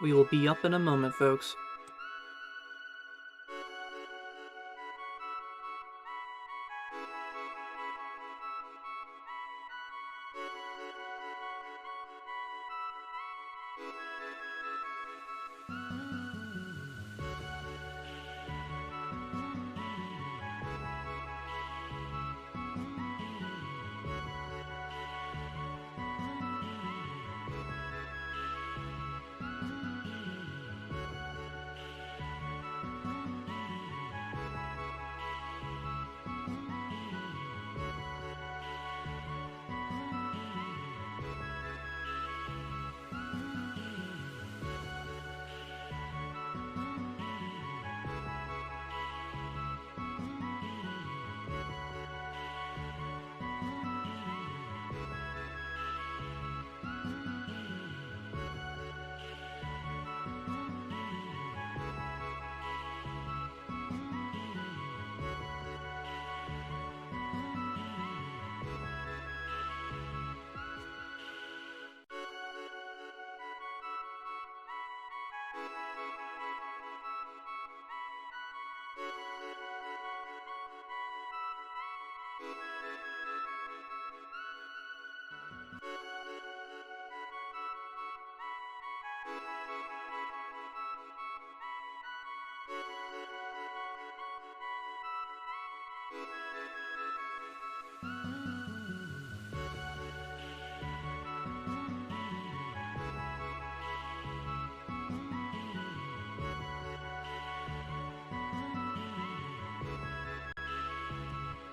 We will be up in a moment, folks.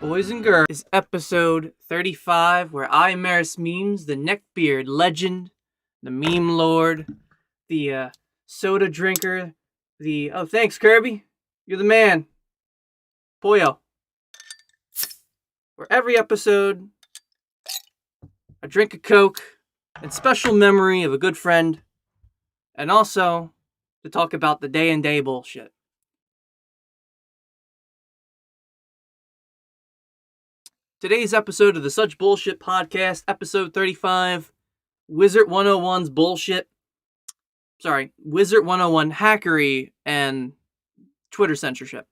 Boys and Girls is episode 35, where I, Maris Memes, the neckbeard legend, the meme lord, the soda drinker, oh, thanks, Kirby. You're the man. Boyo. Where every episode, I drink a Coke in special memory of a good friend, and also to talk about the day and day bullshit. Today's episode of the Such Bullshit podcast, episode 35, Wizard101's bullshit. Sorry, Wizard101 hackery and Twitter censorship.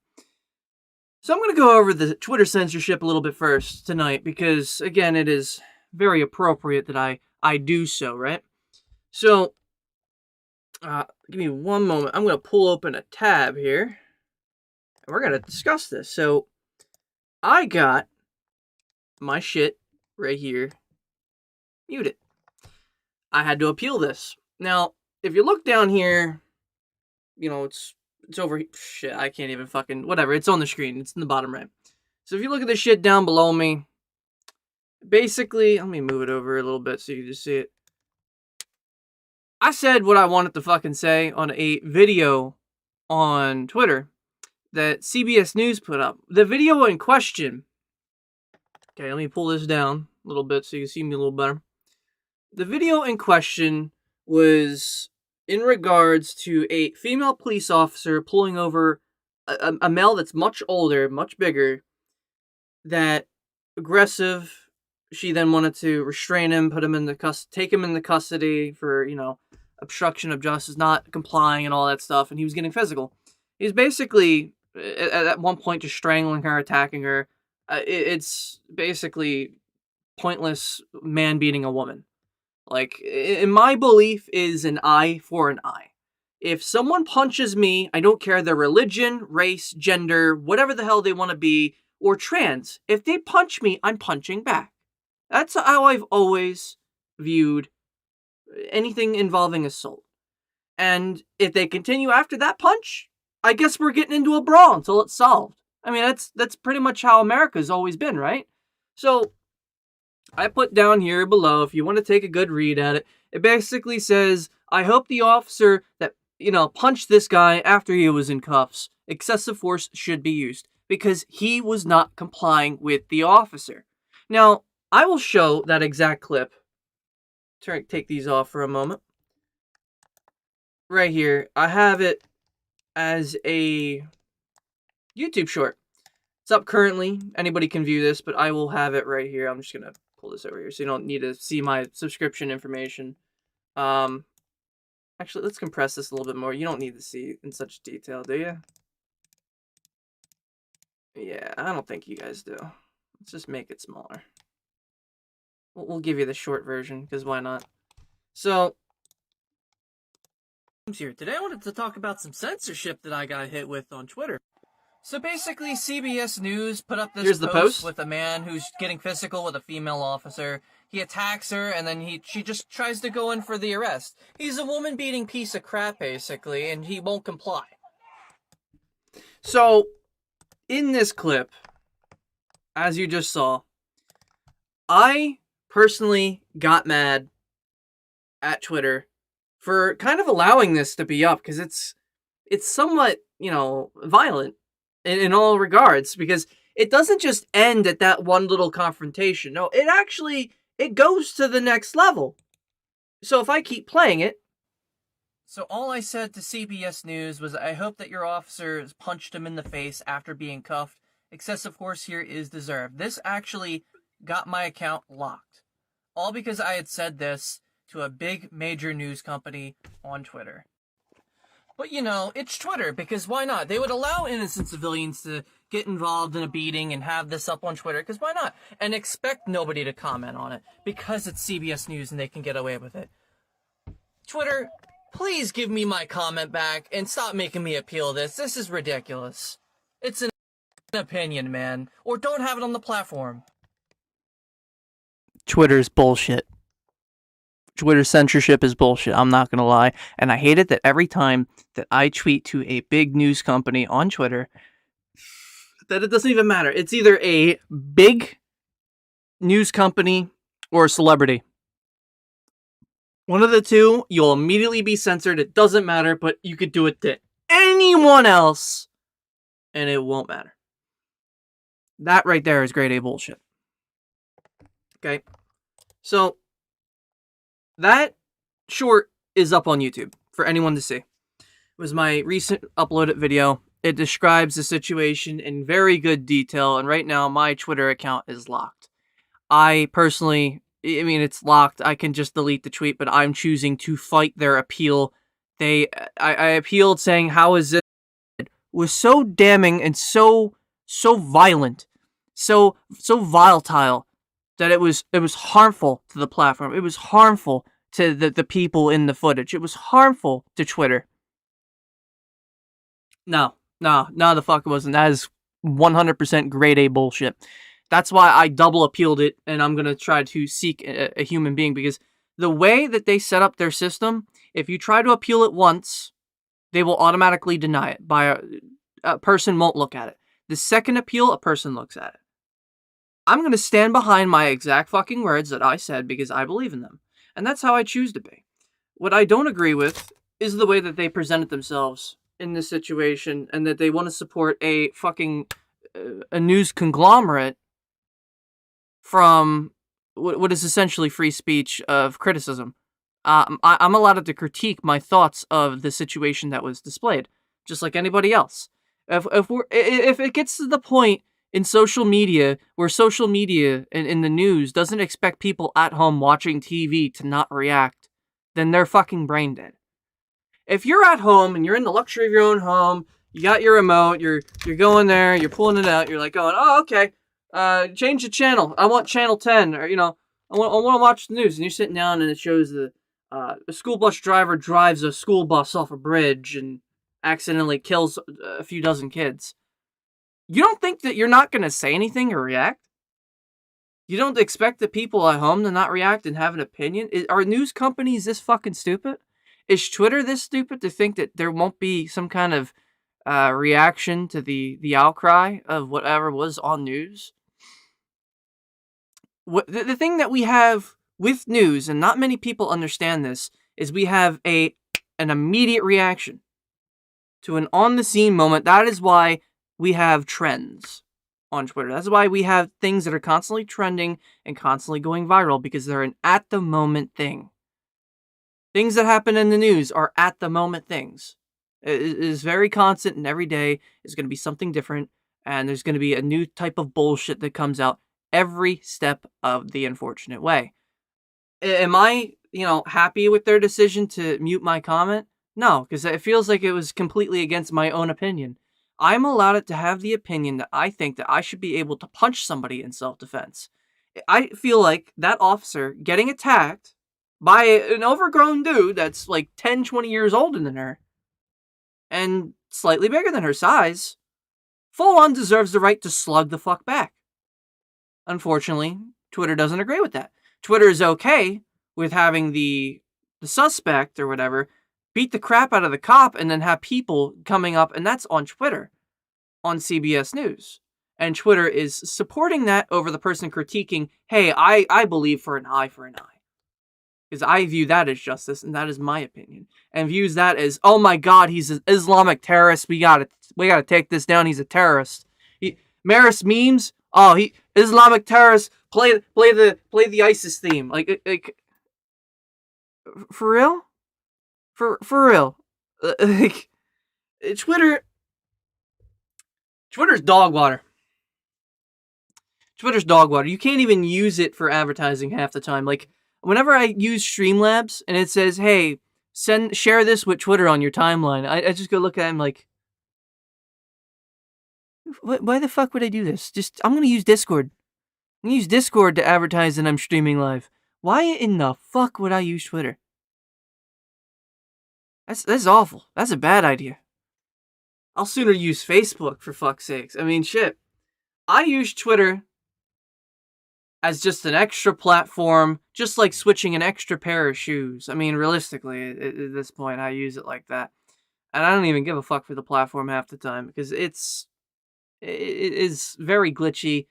So I'm going to go over the Twitter censorship a little bit first tonight because, again, it is very appropriate that I do so, right? So, give me one moment. I'm going to pull open a tab here, and we're going to discuss this. So, I got my shit right here muted. I had to appeal this. Now, if you look down here, you know, it's over. Shit, I can't even fucking. Whatever, it's on the screen. It's in the bottom right. So if you look at the shit down below me, basically, let me move it over a little bit so you can just see it. I said what I wanted to fucking say on a video on Twitter that CBS News put up. The video in question. Okay, let me pull this down a little bit so you can see me a little better. The video in question was in regards to a female police officer pulling over a male that's much older, much bigger, that aggressive. She then wanted to restrain him, put him in take him into custody for, obstruction of justice, not complying and all that stuff, and he was getting physical. He was basically, at one point, just strangling her, attacking her. It's basically pointless man beating a woman. Like, in my belief, is an eye for an eye. If someone punches me, I don't care their religion, race, gender, whatever the hell they want to be, or trans. If they punch me, I'm punching back. That's how I've always viewed anything involving assault. And if they continue after that punch, I guess we're getting into a brawl until it's solved. I mean, that's pretty much how America's always been, right? So, I put down here below, if you want to take a good read at it, it basically says, I hope the officer that, punched this guy after he was in cuffs, excessive force should be used, because he was not complying with the officer. Now, I will show that exact clip. Take these off for a moment. Right here, I have it as a YouTube short. It's up currently. Anybody can view this, but I will have it right here. I'm just going to pull this over here so you don't need to see my subscription information. I Actually, let's compress this a little bit more. You don't need to see in such detail, do you? Yeah, I don't think you guys do. Let's just make it smaller. We'll give you the short version, because why not? So, here. Today I wanted to talk about some censorship that I got hit with on Twitter. So basically, CBS News put up this post with a man who's getting physical with a female officer. He attacks her, and then she just tries to go in for the arrest. He's a woman-beating piece of crap, basically, and he won't comply. So, in this clip, as you just saw, I personally got mad at Twitter for kind of allowing this to be up, because it's somewhat, violent in all regards, because it doesn't just end at that one little confrontation. No, it goes to the next level. So if I keep playing it... So all I said to CBS News was, I hope that your officers punched him in the face after being cuffed. Excessive force here is deserved. This actually got my account locked. All because I had said this to a big major news company on Twitter. But, it's Twitter, because why not? They would allow innocent civilians to get involved in a beating and have this up on Twitter, because why not? And expect nobody to comment on it, because it's CBS News and they can get away with it. Twitter, please give me my comment back and stop making me appeal this. This is ridiculous. It's an opinion, man. Or don't have it on the platform. Twitter's bullshit. Twitter censorship is bullshit, I'm not gonna lie. And I hate it that every time that I tweet to a big news company on Twitter, that it doesn't even matter. It's either a big news company or a celebrity. One of the two, you'll immediately be censored. It doesn't matter, but you could do it to anyone else, and it won't matter. That right there is grade A bullshit. Okay? So, that short is up on YouTube for anyone to see. It was my recent uploaded video. It describes the situation in very good detail, and right now my Twitter account is locked. I personally, it's locked. I can just delete the tweet, but I'm choosing to fight their appeal. I appealed saying, how is this? It was so damning and so violent, so volatile, that it was harmful to the platform. It was harmful to the people in the footage. It was harmful to Twitter. No, the fuck it wasn't. That is 100% grade A bullshit. That's why I double appealed it, and I'm gonna try to seek a human being, because the way that they set up their system, if you try to appeal it once, they will automatically deny it. A person won't look at it. The second appeal, a person looks at it. I'm gonna stand behind my exact fucking words that I said, because I believe in them. And that's how I choose to be. What I don't agree with is the way that they presented themselves in this situation, and that they want to support a fucking a news conglomerate from what is essentially free speech of criticism. I'm allowed to critique my thoughts of the situation that was displayed, just like anybody else. If it gets to the point in social media where social media in the news doesn't expect people at home watching TV to not react, then they're fucking brain dead. If you're at home and you're in the luxury of your own home, you got your remote, you're going there, you're pulling it out, you're like going, oh, okay, change the channel. I want channel 10, or, I want to watch the news. And you're sitting down and it shows a school bus driver drives a school bus off a bridge and accidentally kills a few dozen kids. You don't think that you're not going to say anything or react? You don't expect the people at home to not react and have an opinion? Are news companies this fucking stupid? Is Twitter this stupid to think that there won't be some kind of reaction to the outcry of whatever was on news? The thing that we have with news, and not many people understand this, is we have an immediate reaction to an on-the-scene moment. That is why we have trends on Twitter. That's why we have things that are constantly trending and constantly going viral, because they're an at-the-moment thing. Things that happen in the news are at-the-moment things. It is very constant, and every day is going to be something different, and there's going to be a new type of bullshit that comes out every step of the unfortunate way. Am I happy with their decision to mute my comment? No, because it feels like it was completely against my own opinion. I'm allowed to have the opinion that I think that I should be able to punch somebody in self-defense. I feel like that officer getting attacked by an overgrown dude that's like 10, 20 years older than her and slightly bigger than her size, full on deserves the right to slug the fuck back. Unfortunately, Twitter doesn't agree with that. Twitter is okay with having the suspect or whatever beat the crap out of the cop and then have people coming up, and that's on Twitter, on CBS News. And Twitter is supporting that over the person critiquing, hey, I believe for an eye for an eye. Because I view that as justice, and that is my opinion. And views that as, oh my god, he's an Islamic terrorist, we gotta take this down, he's a terrorist. Marist memes, oh, he Islamic terrorist, play the ISIS theme. Like for real? For real. Like, Twitter's dog water. Twitter's dog water. You can't even use it for advertising half the time. Like, whenever I use Streamlabs and it says, hey, share this with Twitter on your timeline, I just go look at it and I'm like, why the fuck would I do this? I'm going to use Discord. I'm going to use Discord to advertise that I'm streaming live. Why in the fuck would I use Twitter? That's awful. That's a bad idea. I'll sooner use Facebook, for fuck's sakes. I mean, shit. I use Twitter as just an extra platform, just like switching an extra pair of shoes. I mean, realistically, at this point, I use it like that. And I don't even give a fuck for the platform half the time, because it is very glitchy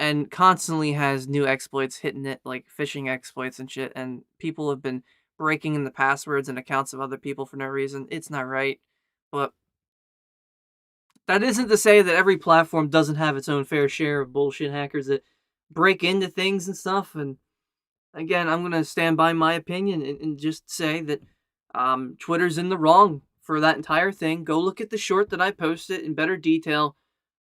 and constantly has new exploits hitting it, like phishing exploits and shit, and people have been breaking in the passwords and accounts of other people for no reason. It's not right, but that isn't to say that every platform doesn't have its own fair share of bullshit hackers that break into things and stuff. And again, I'm going to stand by my opinion and just say that Twitter's in the wrong for that entire thing. Go look at the short that I posted in better detail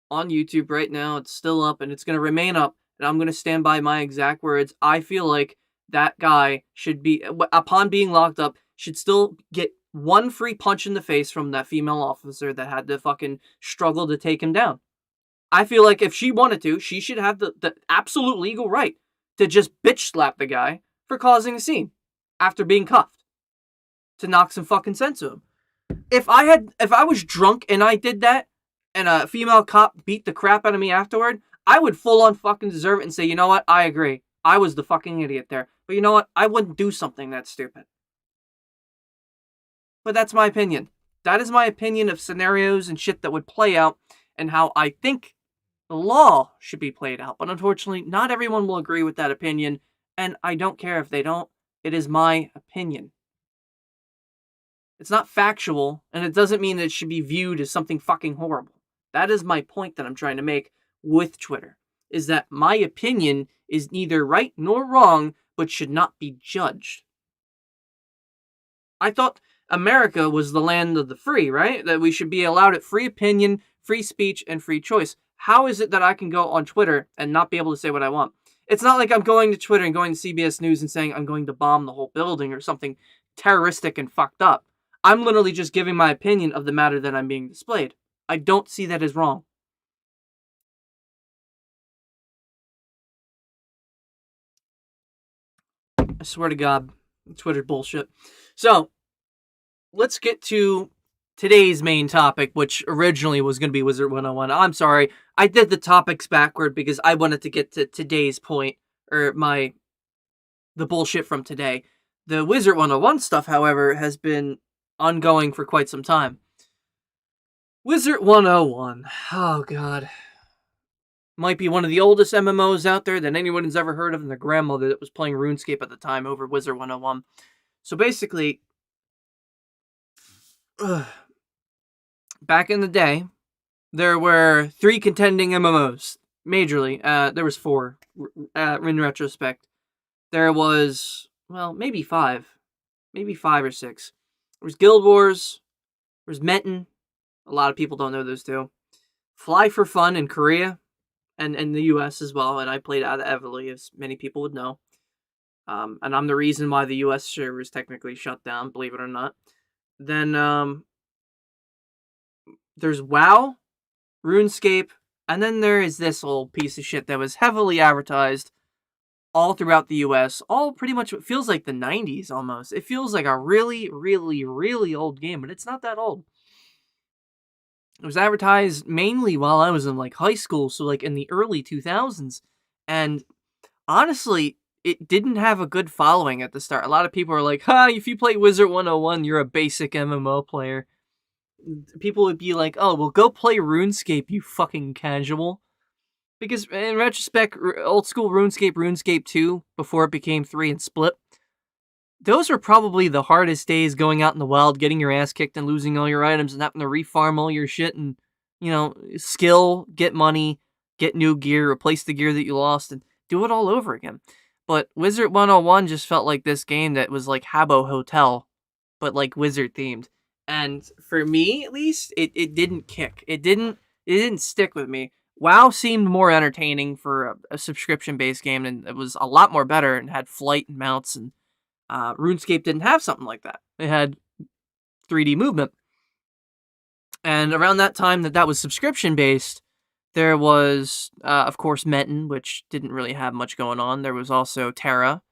on YouTube right now. It's still up and it's going to remain up. And I'm going to stand by my exact words. I feel like that guy should be, upon being locked up, should still get one free punch in the face from that female officer that had to fucking struggle to take him down. I feel like if she wanted to, she should have the absolute legal right to just bitch slap the guy for causing a scene after being cuffed, to knock some fucking sense to him. If I was drunk and I did that and a female cop beat the crap out of me afterward, I would full on fucking deserve it and say, you know what, I agree. I was the fucking idiot there. But you know what? I wouldn't do something that stupid. But that's my opinion. That is my opinion of scenarios and shit that would play out and how I think the law should be played out. But unfortunately, not everyone will agree with that opinion, and I don't care if they don't. It is my opinion. It's not factual, and it doesn't mean that it should be viewed as something fucking horrible. That is my point that I'm trying to make with Twitter, is that my opinion is neither right nor wrong, but should not be judged. I thought America was the land of the free, right? That we should be allowed at free opinion, free speech, and free choice. How is it that I can go on Twitter and not be able to say what I want? It's not like I'm going to Twitter and going to CBS News and saying I'm going to bomb the whole building or something terroristic and fucked up. I'm literally just giving my opinion of the matter that I'm being displayed. I don't see that as wrong. I swear to God, Twitter bullshit. So, let's get to today's main topic, which originally was going to be Wizard101. I'm sorry, I did the topics backward because I wanted to get to today's point, or the bullshit from today. The Wizard101 stuff, however, has been ongoing for quite some time. Wizard101, oh god. Might be one of the oldest MMOs out there that anyone has ever heard of, and the grandmother that was playing RuneScape at the time over Wizard101. So basically, back in the day, there were 3 contending MMOs, majorly. There was 4, in retrospect. There was, well, maybe 5 or 6. There was Guild Wars, there was Metin, a lot of people don't know those two. Fly for Fun in Korea, and in the US as well, and I played out heavily, as many people would know. and I'm the reason why the US server is technically shut down, believe it or not. Then there's WoW, RuneScape, and then there is this old piece of shit that was heavily advertised all throughout the US, all pretty much what feels like the 90s almost. It feels like a really, really, really old game, but it's not that old. It was advertised mainly while I was in like high school, so like in the early 2000s. And honestly, it didn't have a good following at the start. A lot of people are like, if you play Wizard101, you're a basic MMO player. People would be like, oh, well, go play RuneScape, you fucking casual. Because in retrospect, old school RuneScape, RuneScape 2, before it became 3 and split, those were probably the hardest days going out in the wild, getting your ass kicked and losing all your items and having to refarm all your shit and, skill, get money, get new gear, replace the gear that you lost, and do it all over again. But Wizard101 just felt like this game that was like Habbo Hotel, but like Wizard themed. And for me, at least, it didn't kick. It didn't stick with me. WoW seemed more entertaining for a subscription-based game, and it was a lot more better and had flight and mounts, and RuneScape didn't have something like that. It had 3D movement. And around that time that was subscription-based, there was, of course, Metin, which didn't really have much going on. There was also Terra,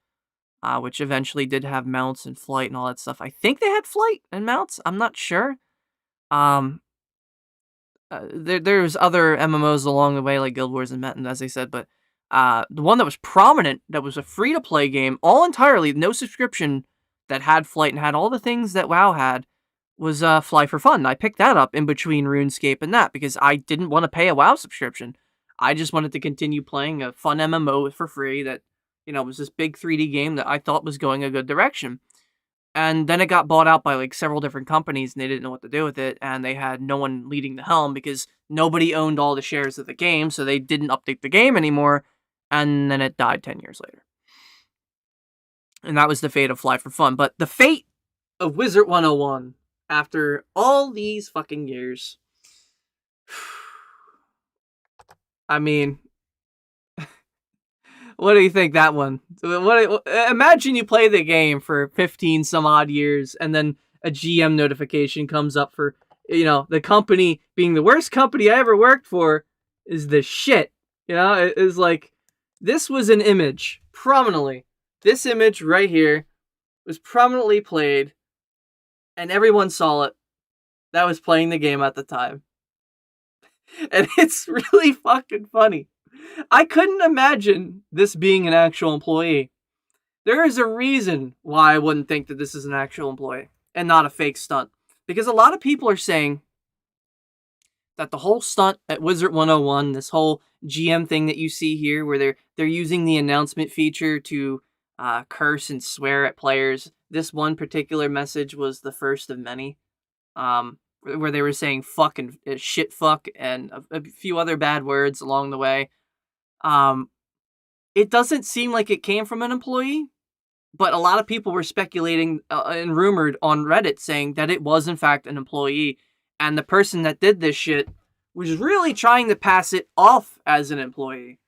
which eventually did have mounts and flight and all that stuff. I think they had flight and mounts. I'm not sure. There's other MMOs along the way, like Guild Wars and Metin, as I said, but the one that was prominent, that was a free-to-play game, all entirely, no subscription, that had flight and had all the things that WoW had, was Fly for Fun. I picked that up in between RuneScape and that, because I didn't want to pay a WoW subscription. I just wanted to continue playing a fun MMO for free that, was this big 3D game that I thought was going a good direction. And then it got bought out by like several different companies, and they didn't know what to do with it, and they had no one leading the helm because nobody owned all the shares of the game, so they didn't update the game anymore, and then it died 10 years later. And that was the fate of Fly for Fun. But the fate of Wizard101, after all these fucking years, I mean, what do you think that one? Imagine you play the game for 15 some odd years, and then a GM notification comes up for, the company being the worst company I ever worked for is the shit. It is like, this was an image, prominently. This image right here was prominently played, and everyone saw it that was playing the game at the time. And it's really fucking funny. I couldn't imagine this being an actual employee. There is a reason why I wouldn't think that this is an actual employee and not a fake stunt. Because a lot of people are saying that the whole stunt at Wizard101, this whole GM thing that you see here, where they're using the announcement feature to curse and swear at players. This one particular message was the first of many, where they were saying fuck and shit fuck and a few other bad words along the way. It doesn't seem like it came from an employee, but a lot of people were speculating and rumored on Reddit saying that it was in fact an employee, and the person that did this shit was really trying to pass it off as an employee.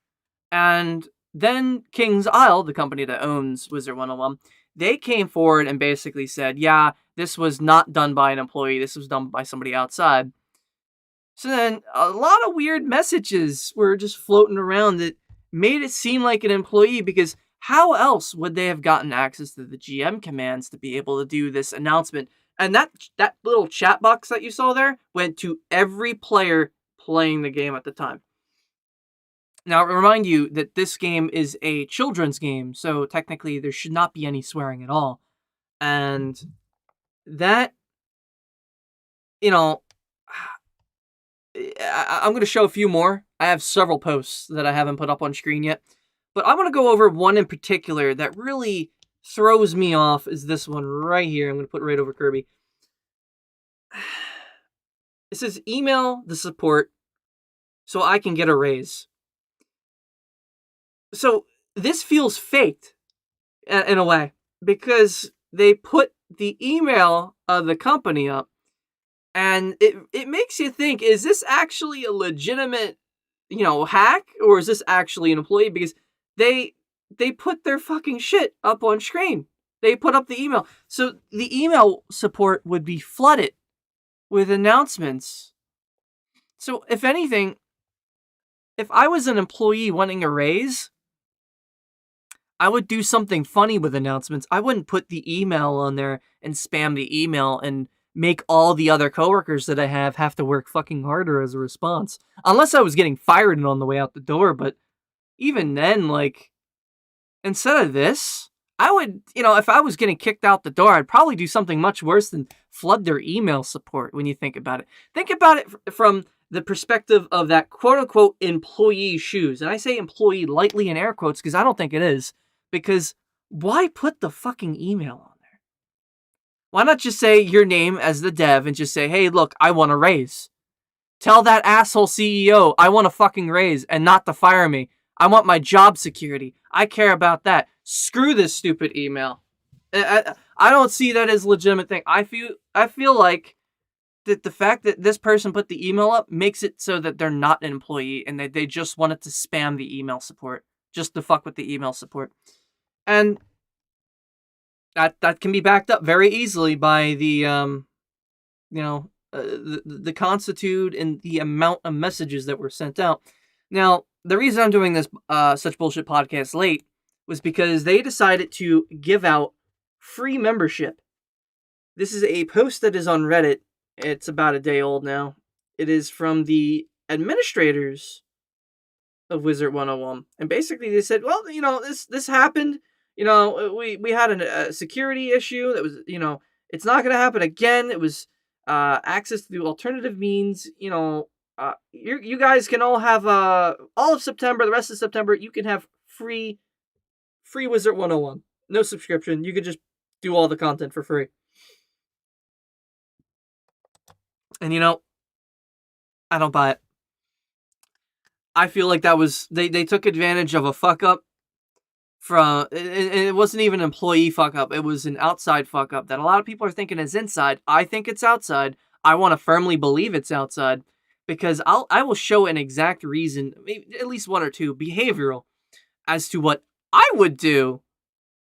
And then King's Isle, the company that owns Wizard101, they came forward and basically said, yeah, this was not done by an employee, this was done by somebody outside. So then a lot of weird messages were just floating around that made it seem like an employee, because how else would they have gotten access to the GM commands to be able to do this announcement? And that little chat box that you saw there went to every player playing the game at the time. Now, I remind you that this game is a children's game, so technically there should not be any swearing at all. And that, I'm going to show a few more. I have several posts that I haven't put up on screen yet. But I want to go over one in particular that really throws me off, is this one right here. I'm going to put it right over Kirby. It says, email the support so I can get a raise. So this feels faked in a way, because they put the email of the company up, and it makes you think, is this actually a legitimate, hack, or is this actually an employee? Because they they put their fucking shit up on screen. They put up the email. So the email support would be flooded with announcements. So if anything, if I was an employee wanting a raise, I would do something funny with announcements. I wouldn't put the email on there and spam the email and make all the other coworkers that I have to work fucking harder as a response. Unless I was getting fired and on the way out the door, but even then, like, instead of this, I would, if I was getting kicked out the door, I'd probably do something much worse than flood their email support when you think about it. Think about it from the perspective of that quote-unquote employee shoes. And I say employee lightly in air quotes because I don't think it is. Because why put the fucking email on there? Why not just say your name as the dev and just say, hey, look, I want a raise. Tell that asshole CEO I want a fucking raise and not to fire me. I want my job security. I care about that. Screw this stupid email. I don't see that as a legitimate thing. I feel like that the fact that this person put the email up makes it so that they're not an employee and they just wanted to spam the email support. Just to fuck with the email support. And that can be backed up very easily by the the constitute and the amount of messages that were sent out. Now, the reason I'm doing this Such Bullshit podcast late was because they decided to give out free membership. This is a post that is on Reddit. It's about a day old now. It is from the administrators of Wizard101. And basically they said, well, this happened. We had a security issue that was, it's not going to happen again. It was access to alternative means. You guys can all have all of September, the rest of September, you can have free Wizard101. No subscription. You could just do all the content for free. And I don't buy it. I feel like that was they took advantage of a fuck up from it wasn't even an employee fuck up. It was an outside fuck up that a lot of people are thinking is inside. I think it's outside. I want to firmly believe it's outside because I will show an exact reason, maybe at least one or two behavioral as to what I would do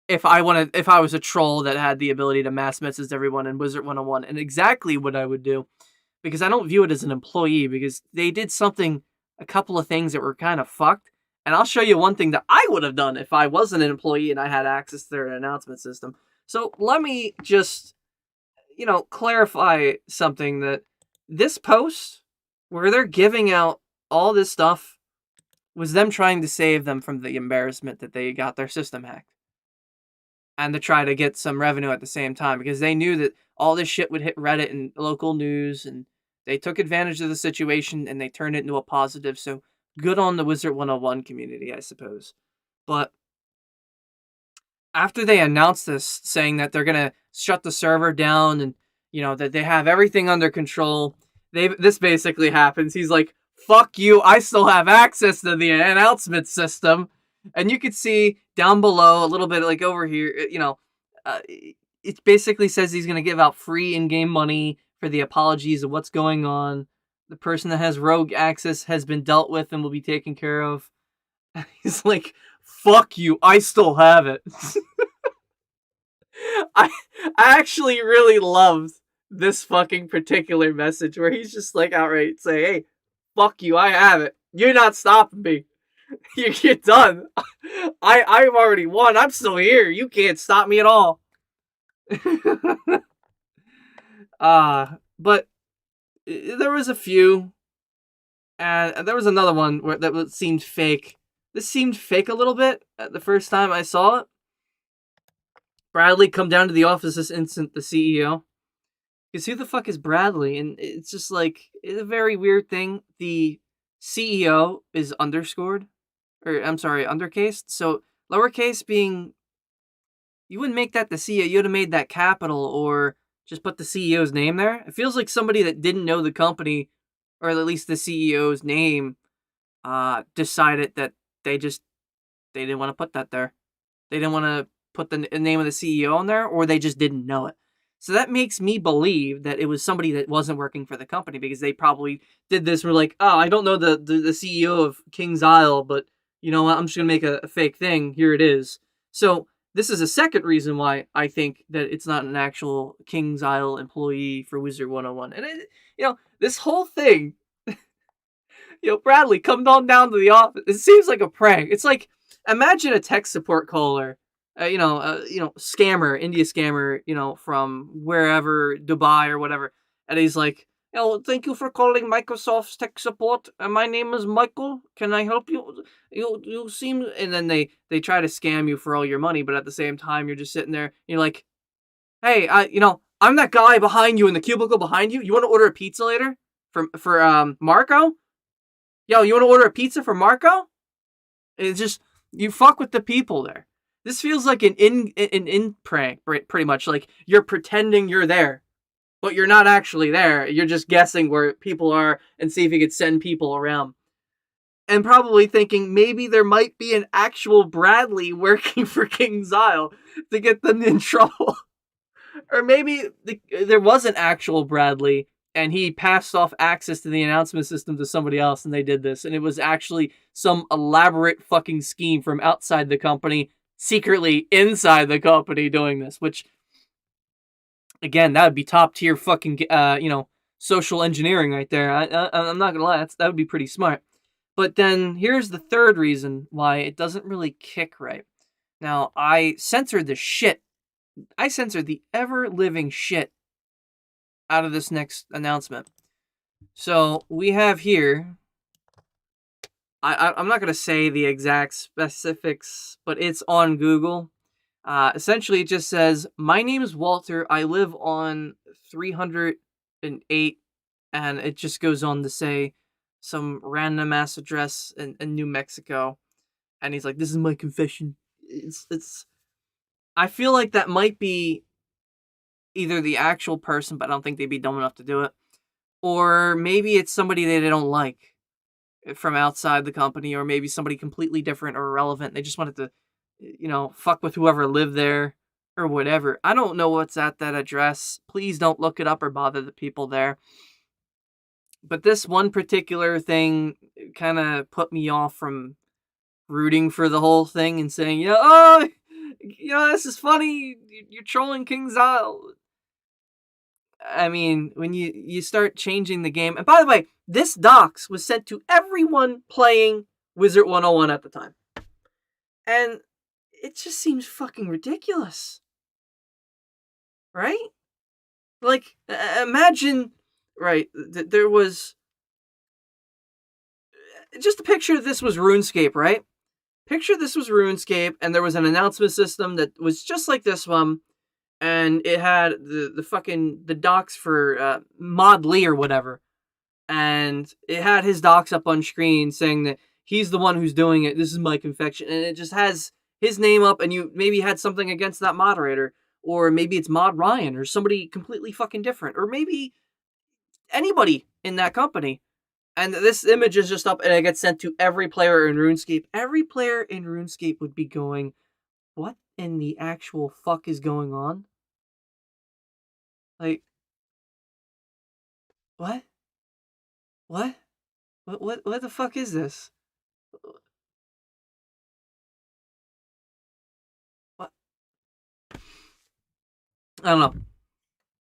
if I was a troll that had the ability to mass message everyone in Wizard101 and exactly what I would do because I don't view it as an employee because they did a couple of things that were kind of fucked. And I'll show you one thing that I would have done if I wasn't an employee and I had access to their announcement system. So let me just, clarify something that this post where they're giving out all this stuff was them trying to save them from the embarrassment that they got their system hacked. And to try to get some revenue at the same time because they knew that all this shit would hit Reddit and local news and they took advantage of the situation and they turned it into a positive. So good on the Wizard101 community, I suppose. But after they announced this, saying that they're going to shut the server down and, that they have everything under control, this basically happens. He's like, fuck you, I still have access to the announcement system. And you could see down below, a little bit like over here, it basically says he's going to give out free in-game money for the apologies of what's going on. The person that has rogue access has been dealt with and will be taken care of. He's like, fuck you, I still have it. I actually really loved this fucking particular message where he's just like outright say, hey, fuck you, I have it. You're not stopping me. You're done. I've already won. I'm still here. You can't stop me at all. But there was a few, and there was another one that seemed fake. This seemed fake a little bit the first time I saw it. Bradley come down to the office this instant, the CEO. Because who the fuck is Bradley? And it's just like, it's a very weird thing. The CEO is underscored. Or, I'm sorry, undercased. So, lowercase being, you wouldn't make that the CEO. You would have made that capital or just put the CEO's name there. It feels like somebody that didn't know the company, or at least the CEO's name, decided that they didn't want to put that there. They didn't want to put the name of the CEO on there, or they just didn't know it. So that makes me believe that it was somebody that wasn't working for the company because they probably did this and were like, oh, I don't know the CEO of King's Isle, but you know what, I'm just going to make a fake thing. Here it is. So this is a second reason why I think that it's not an actual King's Isle employee for Wizard 101. And, this whole thing, Bradley, come on down to the office. It seems like a prank. It's like, imagine a tech support caller, scammer, India scammer, from wherever, Dubai or whatever. And he's like, thank you for calling Microsoft's tech support. My name is Michael. Can I help you? You seem... And then they try to scam you for all your money, but at the same time, you're just sitting there, and you're like, hey, I'm that guy behind you in the cubicle behind you. You want to order a pizza later? For Marco? Yo, you want to order a pizza for Marco? It's just, you fuck with the people there. This feels like an in prank, pretty much. Like, you're pretending you're there, but you're not actually there. You're just guessing where people are and see if you could send people around. And probably thinking maybe there might be an actual Bradley working for King's Isle to get them in trouble. Or maybe there was an actual Bradley and he passed off access to the announcement system to somebody else and they did this. And it was actually some elaborate fucking scheme from outside the company, secretly inside the company doing this. Which, again, that would be top tier fucking, social engineering right there. I'm not gonna lie, that would be pretty smart. But then here's the third reason why it doesn't really kick right. Now, I censored the ever-living shit out of this next announcement. So we have here, I'm not going to say the exact specifics, but it's on Google. Essentially, it just says, my name is Walter. I live on 308, and it just goes on to say some random ass address in New Mexico. And he's like, this is my confession. I feel like that might be either the actual person, but I don't think they'd be dumb enough to do it. Or maybe it's somebody they don't like from outside the company, or maybe somebody completely different or irrelevant. They just wanted to, fuck with whoever lived there or whatever. I don't know what's at that address. Please don't look it up or bother the people there. But this one particular thing kind of put me off from rooting for the whole thing and saying, this is funny. You're trolling King's Isle. I mean, when you start changing the game. And by the way, this docs was sent to everyone playing Wizard 101 at the time. And it just seems fucking ridiculous. Right? Like, imagine, right, there was... Just a picture this was RuneScape, right? Picture this was RuneScape, and there was an announcement system that was just like this one, and it had the docs for Mod Lee or whatever, and it had his docs up on screen saying that he's the one who's doing it, this is my confession, and it just has his name up, and you maybe had something against that moderator, or maybe it's Mod Ryan, or somebody completely fucking different, or maybe anybody in that company. And this image is just up and it gets sent to every player in RuneScape. Every player in RuneScape would be going, what in the actual fuck is going on? Like, what? What? What the fuck is this? What? I don't know.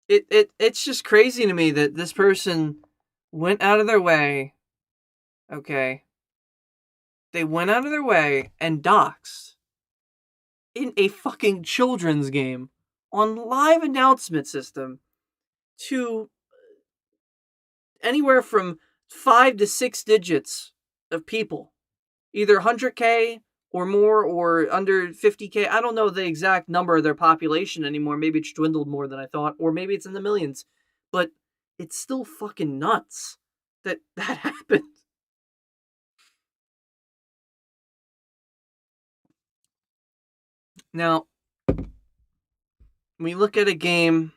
It's just crazy to me that this person went out of their way, okay? They went out of their way and doxed in a fucking children's game on live announcement system to anywhere from 5 to 6 digits of people. Either 100K or more or under 50K. I don't know the exact number of their population anymore. Maybe it's dwindled more than I thought. Or maybe it's in the millions. But it's still fucking nuts that happened. Now, we look at a game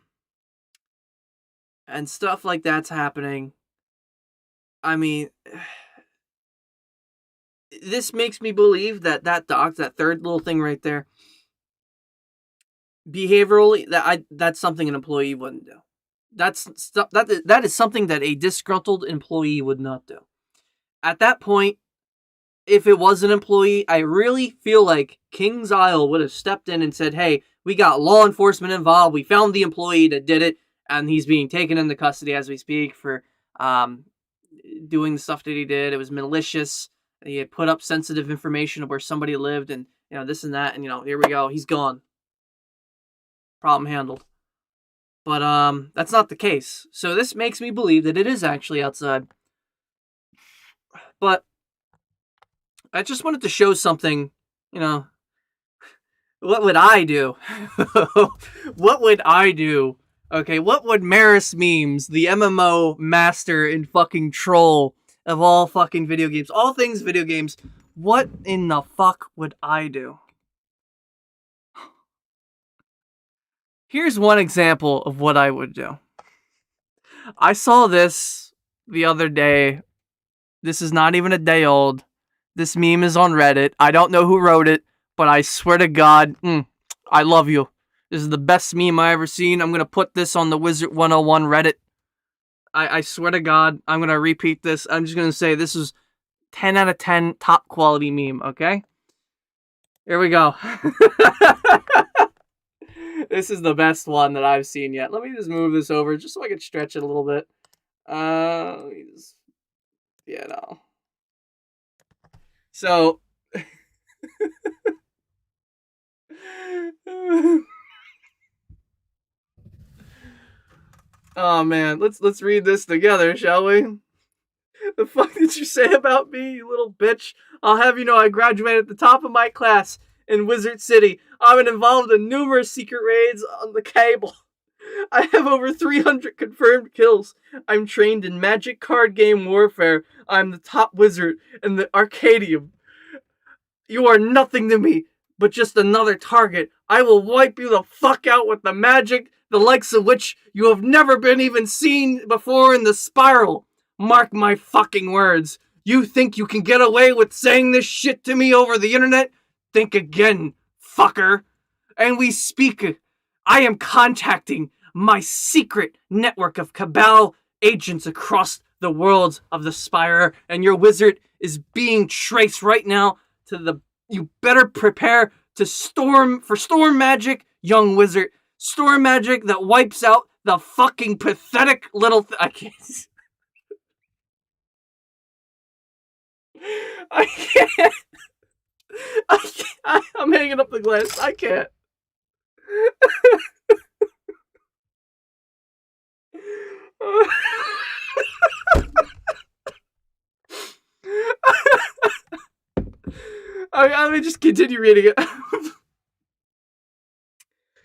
and stuff like that's happening. I mean, this makes me believe that doc, that third little thing right there, behaviorally, that's something an employee wouldn't do. That is something that a disgruntled employee would not do. At that point, if it was an employee, I really feel like Kings Isle would have stepped in and said, hey, we got law enforcement involved. We found the employee that did it, and he's being taken into custody as we speak for doing the stuff that he did. It was malicious. He had put up sensitive information of where somebody lived, and this and that, and here we go. He's gone. Problem handled. But that's not the case. So this makes me believe that it is actually outside. But I just wanted to show something, what would I do? What would I do? Okay, what would Maris Memes, the MMO master and fucking troll of all fucking video games, all things video games, what in the fuck would I do? Here's one example of what I would do. I saw this the other day. This is not even a day old. This meme is on Reddit. I don't know who wrote it, but I swear to God, I love you. This is the best meme I ever seen. I'm going to put this on the Wizard101 Reddit. I swear to God, I'm going to repeat this. I'm just going to say this is 10 out of 10 top quality meme, okay? Here we go. This is the best one that I've seen yet. Let me just move this over just so I can stretch it a little bit. So, oh man, let's read this together, shall we? The fuck did you say about me, you little bitch? I'll have you know I graduated at the top of my class in Wizard City. I've been involved in numerous secret raids on the cable. I have over 300 confirmed kills. I'm trained in magic card game warfare. I'm the top wizard in the Arcadium. You are nothing to me, but just another target. I will wipe you the fuck out with the magic, the likes of which you have never been even seen before in the spiral. Mark my fucking words. You think you can get away with saying this shit to me over the internet? Think again, fucker. And we speak. I am contacting my secret network of Cabal agents across the worlds of the Spire, and your wizard is being traced right now to the... You better prepare to storm magic, young wizard. Storm magic that wipes out the fucking pathetic little... I can't... I can't. I'm hanging up the glass. I can't. Let me just continue reading it.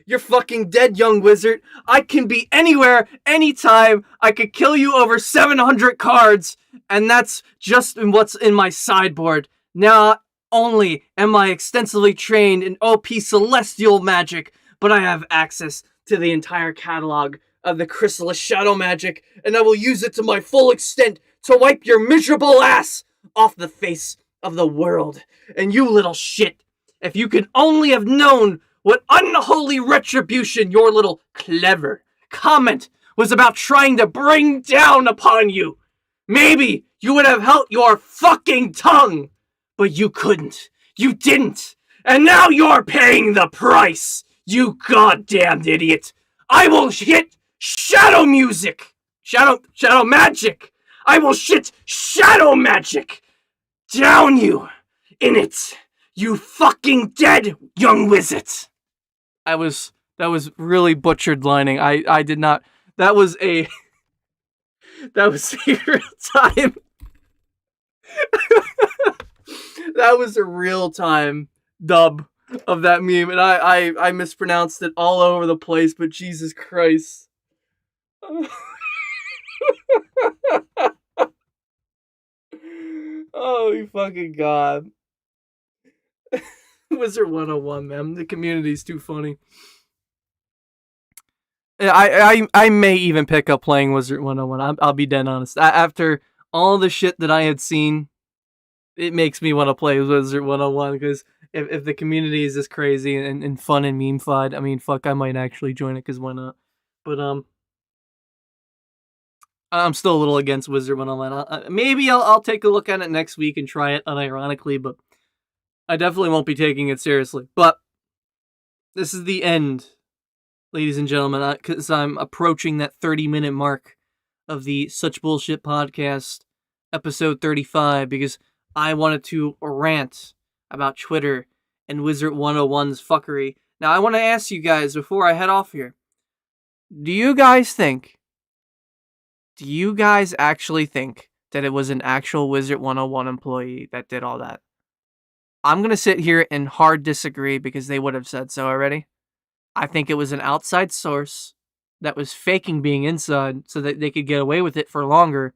You're fucking dead, young wizard. I can be anywhere, anytime. I could kill you over 700 cards, and that's just what's in my sideboard. Not only am I extensively trained in OP celestial magic, but I have access to the entire catalog of the Chrysalis Shadow Magic, and I will use it to my full extent to wipe your miserable ass off the face of the world. And you little shit, if you could only have known what unholy retribution your little clever comment was about trying to bring down upon you, maybe you would have held your fucking tongue. But you couldn't. You didn't. And now you're paying the price, you goddamned idiot. I will hit shadow music. Shadow magic. I will shit shadow magic down you in it. You fucking dead, young wizard. That was really butchered lining. I did not. That was a real time. That was a real time dub of that meme, and I mispronounced it all over the place. But Jesus Christ. Oh, you fucking God. Wizard101, man. The community's too funny. I may even pick up playing Wizard101. I'll be dead honest. After all the shit that I had seen, it makes me want to play Wizard101, because if the community is this crazy and fun and meme-fied, I mean, fuck, I might actually join it, because why not? But, I'm still a little against Wizard101. Maybe I'll take a look at it next week and try it unironically, but I definitely won't be taking it seriously. But this is the end, ladies and gentlemen, because I'm approaching that 30-minute mark of the Such Bullshit podcast, episode 35, because I wanted to rant about Twitter and Wizard101's fuckery. Now, I want to ask you guys before I head off here, do you guys actually think that it was an actual Wizard101 employee that did all that? I'm going to sit here and hard disagree because they would have said so already. I think it was an outside source that was faking being inside so that they could get away with it for longer.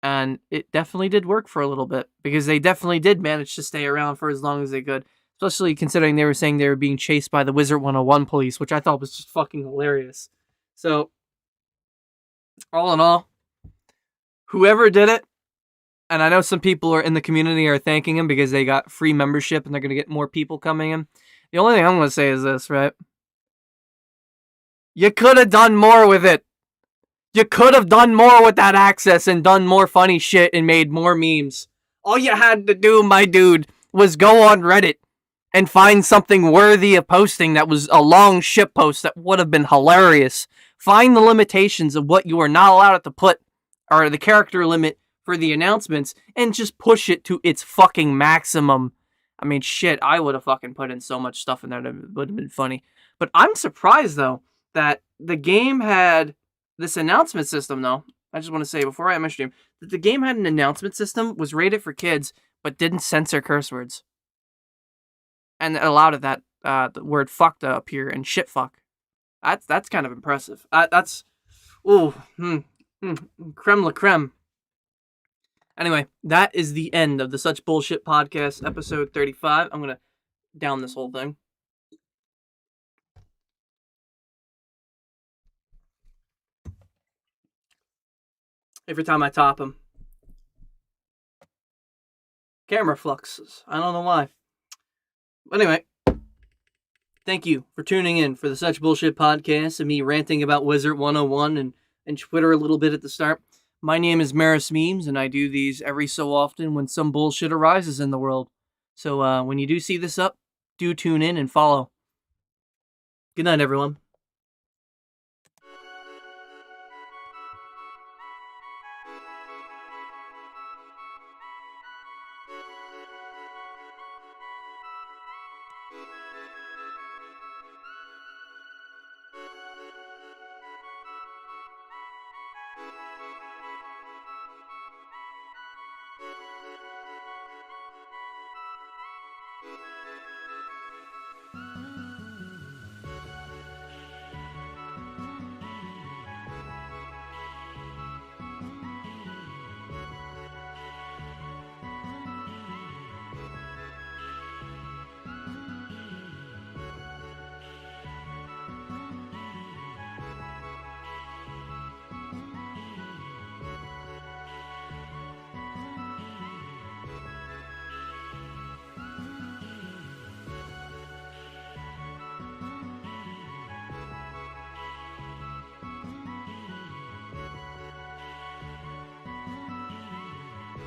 And it definitely did work for a little bit because they definitely did manage to stay around for as long as they could. Especially considering they were saying they were being chased by the Wizard101 police, which I thought was just fucking hilarious. So, all in all, whoever did it, and I know some people are in the community are thanking him because they got free membership and they're going to get more people coming in. The only thing I'm going to say is this, right? You could have done more with it. You could have done more with that access and done more funny shit and made more memes. All you had to do, my dude, was go on Reddit and find something worthy of posting that was a long shit post that would have been hilarious. Find the limitations of what you are not allowed to put, or the character limit for the announcements, and just push it to its fucking maximum. I mean, shit, I would have fucking put in so much stuff in there that would have been funny. But I'm surprised, though, that the game had this announcement system, though. I just want to say, before I mention it, that the game had an announcement system, was rated for kids, but didn't censor curse words. And it allowed it that the word fuck to appear and shit fuck. That's kind of impressive. Creme la creme. Anyway, that is the end of the Such Bullshit podcast, episode 35. I'm going to down this whole thing. Every time I top them. Camera fluxes. I don't know why. Anyway, thank you for tuning in for the Such Bullshit podcast and me ranting about Wizard101 and Twitter a little bit at the start. My name is Maris Memes, and I do these every so often when some bullshit arises in the world. So when you do see this up, do tune in and follow. Good night, everyone.